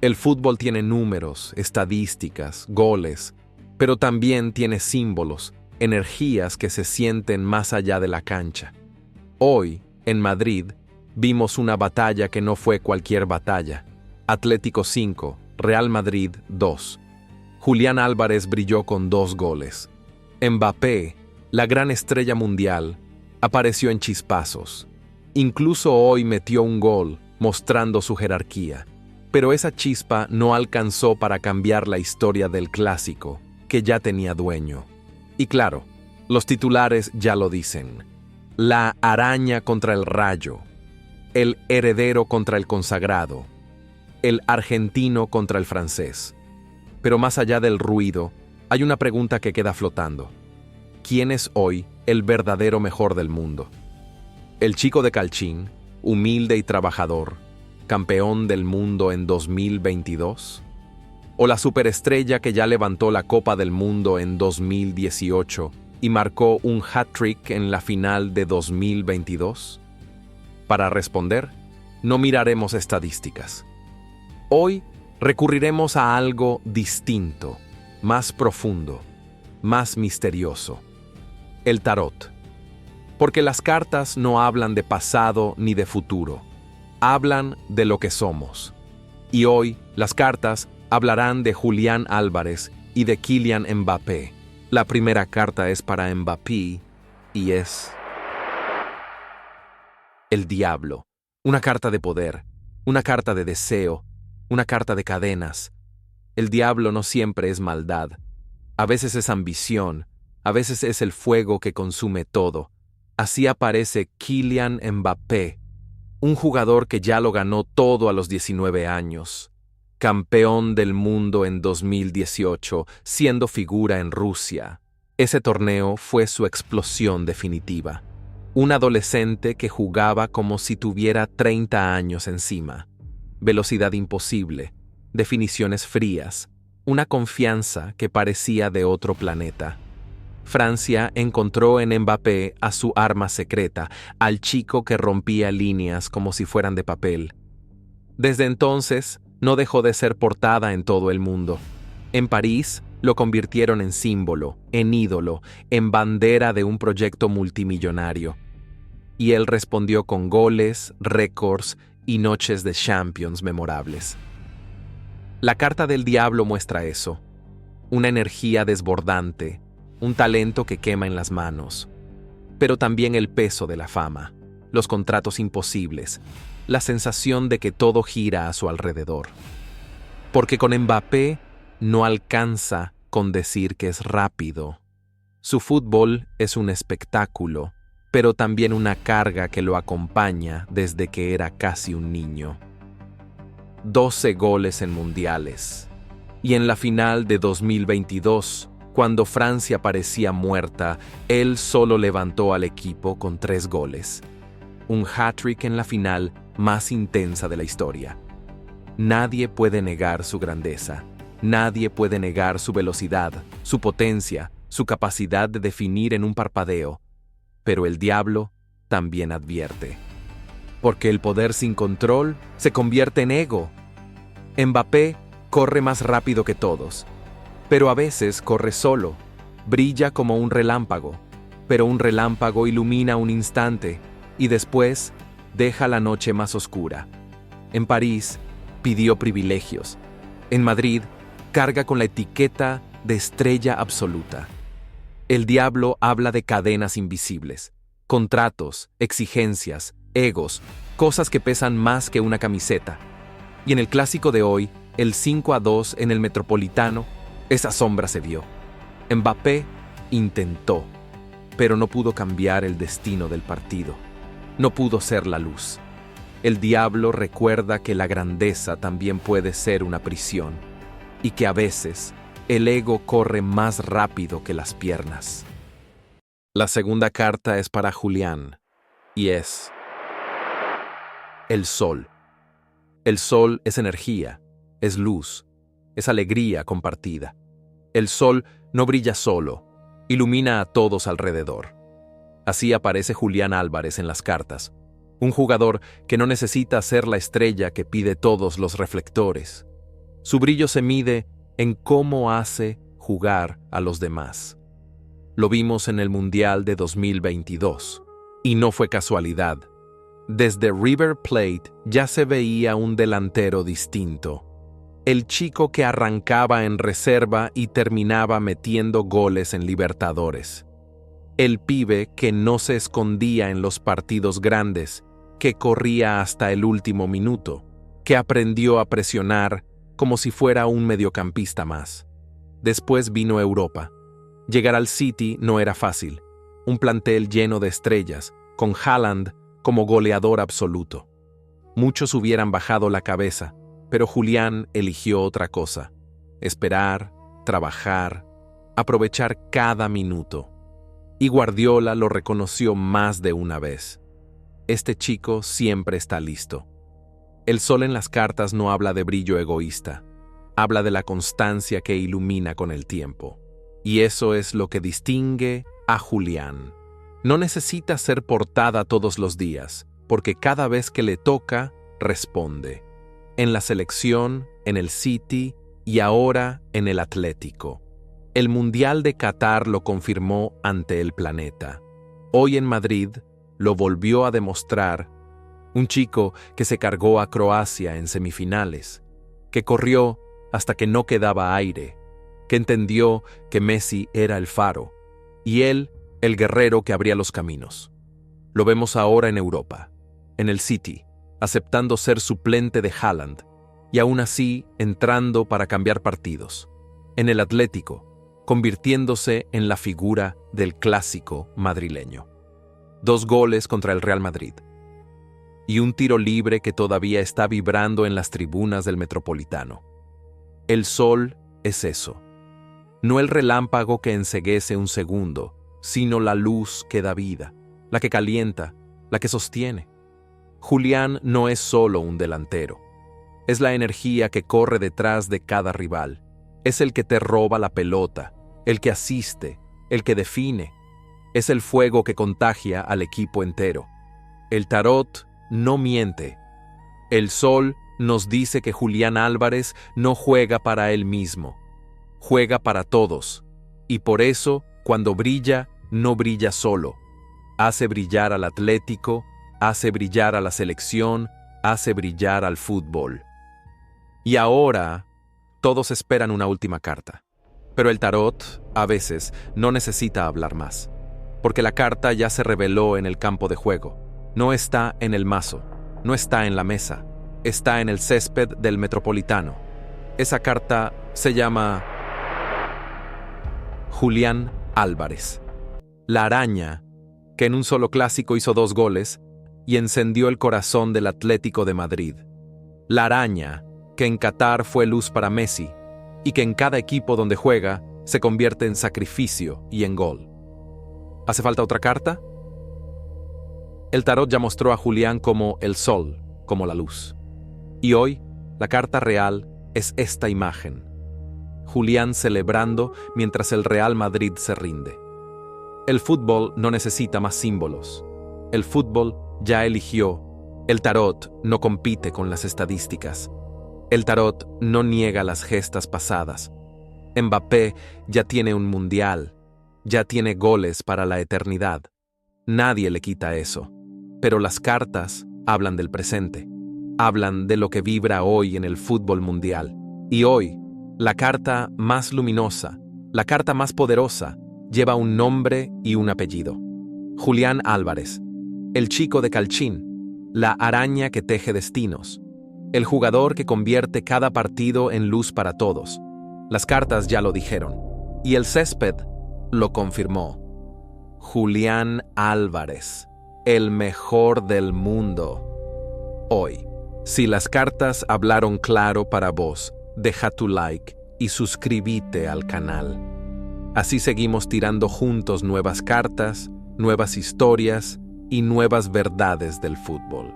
El fútbol tiene números, estadísticas, goles, pero también tiene símbolos, energías que se sienten más allá de la cancha. Hoy, en Madrid, vimos una batalla que no fue cualquier batalla. Atlético 5, Real Madrid 2. Julián Álvarez brilló con 2 goles. Mbappé, la gran estrella mundial, apareció en chispazos. Incluso hoy metió un gol, mostrando su jerarquía. Pero esa chispa no alcanzó para cambiar la historia del clásico, que ya tenía dueño. Y claro, los titulares ya lo dicen. La araña contra el rayo, el heredero contra el consagrado, el argentino contra el francés. Pero más allá del ruido, hay una pregunta que queda flotando. ¿Quién es hoy el verdadero mejor del mundo? ¿El chico de Calchín, humilde y trabajador, campeón del mundo en 2022? ¿O la superestrella que ya levantó la Copa del Mundo en 2018 y marcó un hat-trick en la final de 2022? Para responder, no miraremos estadísticas. Hoy recurriremos a algo distinto, más profundo, más misterioso: el tarot. Porque las cartas no hablan de pasado ni de futuro, hablan de lo que somos. Y hoy las cartas hablarán de Julián Álvarez y de Kylian Mbappé. La primera carta es para Mbappé y es el diablo. Una carta de poder, una carta de deseo, una carta de cadenas. El diablo no siempre es maldad. A veces es ambición, a veces es el fuego que consume todo. Así aparece Kylian Mbappé, un jugador que ya lo ganó todo a los 19 años. Campeón del mundo en 2018, siendo figura en Rusia. Ese torneo fue su explosión definitiva. Un adolescente que jugaba como si tuviera 30 años encima. Velocidad imposible, definiciones frías, una confianza que parecía de otro planeta. Francia encontró en Mbappé a su arma secreta, al chico que rompía líneas como si fueran de papel. Desde entonces, no dejó de ser portada en todo el mundo. En París, lo convirtieron en símbolo, en ídolo, en bandera de un proyecto multimillonario. Y él respondió con goles, récords y noches de Champions memorables. La carta del diablo muestra eso: una energía desbordante, un talento que quema en las manos, pero también el peso de la fama, los contratos imposibles, la sensación de que todo gira a su alrededor. Porque con Mbappé no alcanza con decir que es rápido. Su fútbol es un espectáculo, pero también una carga que lo acompaña desde que era casi un niño. 12 goles en mundiales. Y en la final de 2022, cuando Francia parecía muerta, él solo levantó al equipo con 3 goles. Un hat-trick en la final más intensa de la historia. Nadie puede negar su grandeza. Nadie puede negar su velocidad, su potencia, su capacidad de definir en un parpadeo. Pero el diablo también advierte. Porque el poder sin control se convierte en ego. Mbappé corre más rápido que todos, pero a veces corre solo. Brilla como un relámpago, pero un relámpago ilumina un instante y después deja la noche más oscura. En París pidió privilegios. En Madrid carga con la etiqueta de estrella absoluta. El diablo habla de cadenas invisibles, contratos, exigencias, egos, cosas que pesan más que una camiseta. Y en el clásico de hoy, el 5-2 en el Metropolitano, esa sombra se vio. Mbappé intentó, pero no pudo cambiar el destino del partido. No pudo ser la luz. El diablo recuerda que la grandeza también puede ser una prisión y que a veces el ego corre más rápido que las piernas. La segunda carta es para Julián y es el sol. El sol es energía, es luz, es alegría compartida. El sol no brilla solo, ilumina a todos alrededor. Así aparece Julián Álvarez en las cartas, un jugador que no necesita ser la estrella que pide todos los reflectores. Su brillo se mide en cómo hace jugar a los demás. Lo vimos en el Mundial de 2022. Y no fue casualidad. Desde River Plate ya se veía un delantero distinto. El chico que arrancaba en reserva y terminaba metiendo goles en Libertadores. El pibe que no se escondía en los partidos grandes, que corría hasta el último minuto, que aprendió a presionar como si fuera un mediocampista más. Después vino Europa. Llegar al City no era fácil. Un plantel lleno de estrellas, con Haaland como goleador absoluto. Muchos hubieran bajado la cabeza, pero Julián eligió otra cosa: esperar, trabajar, aprovechar cada minuto. Y Guardiola lo reconoció más de una vez. Este chico siempre está listo. El sol en las cartas no habla de brillo egoísta, habla de la constancia que ilumina con el tiempo. Y eso es lo que distingue a Julián. No necesita ser portada todos los días, porque cada vez que le toca, responde. En la selección, en el City y ahora en el Atlético. El Mundial de Qatar lo confirmó ante el planeta. Hoy en Madrid lo volvió a demostrar. Un chico que se cargó a Croacia en semifinales, que corrió hasta que no quedaba aire, que entendió que Messi era el faro, y él el guerrero que abría los caminos. Lo vemos ahora en Europa, en el City, aceptando ser suplente de Haaland, y aún así entrando para cambiar partidos. En el Atlético, convirtiéndose en la figura del clásico madrileño. 2 goles contra el Real Madrid. Y un tiro libre que todavía está vibrando en las tribunas del Metropolitano. El sol es eso. No el relámpago que enceguece un segundo, sino la luz que da vida, la que calienta, la que sostiene. Julián no es solo un delantero. Es la energía que corre detrás de cada rival. Es el que te roba la pelota, el que asiste, el que define. Es el fuego que contagia al equipo entero. El tarot no miente. El sol nos dice que Julián Álvarez no juega para él mismo. Juega para todos. Y por eso, cuando brilla, no brilla solo. Hace brillar al Atlético, hace brillar a la selección, hace brillar al fútbol. Y ahora, todos esperan una última carta. Pero el tarot, a veces, no necesita hablar más. Porque la carta ya se reveló en el campo de juego. No está en el mazo, no está en la mesa, está en el césped del Metropolitano. Esa carta se llama Julián Álvarez. La araña, que en un solo clásico hizo 2 goles y encendió el corazón del Atlético de Madrid. La araña, que en Qatar fue luz para Messi y que en cada equipo donde juega se convierte en sacrificio y en gol. ¿Hace falta otra carta? El tarot ya mostró a Julián como el sol, como la luz. Y hoy, la carta real es esta imagen. Julián celebrando mientras el Real Madrid se rinde. El fútbol no necesita más símbolos. El fútbol ya eligió. El tarot no compite con las estadísticas. El tarot no niega las gestas pasadas. Mbappé ya tiene un mundial. Ya tiene goles para la eternidad. Nadie le quita eso. Pero las cartas hablan del presente. Hablan de lo que vibra hoy en el fútbol mundial. Y hoy, la carta más luminosa, la carta más poderosa, lleva un nombre y un apellido. Julián Álvarez, el chico de Calchín, la araña que teje destinos, el jugador que convierte cada partido en luz para todos. Las cartas ya lo dijeron, y el césped lo confirmó. Julián Álvarez, el mejor del mundo. Hoy, si las cartas hablaron claro para vos, deja tu like y suscríbete al canal. Así seguimos tirando juntos nuevas cartas, nuevas historias y nuevas verdades del fútbol.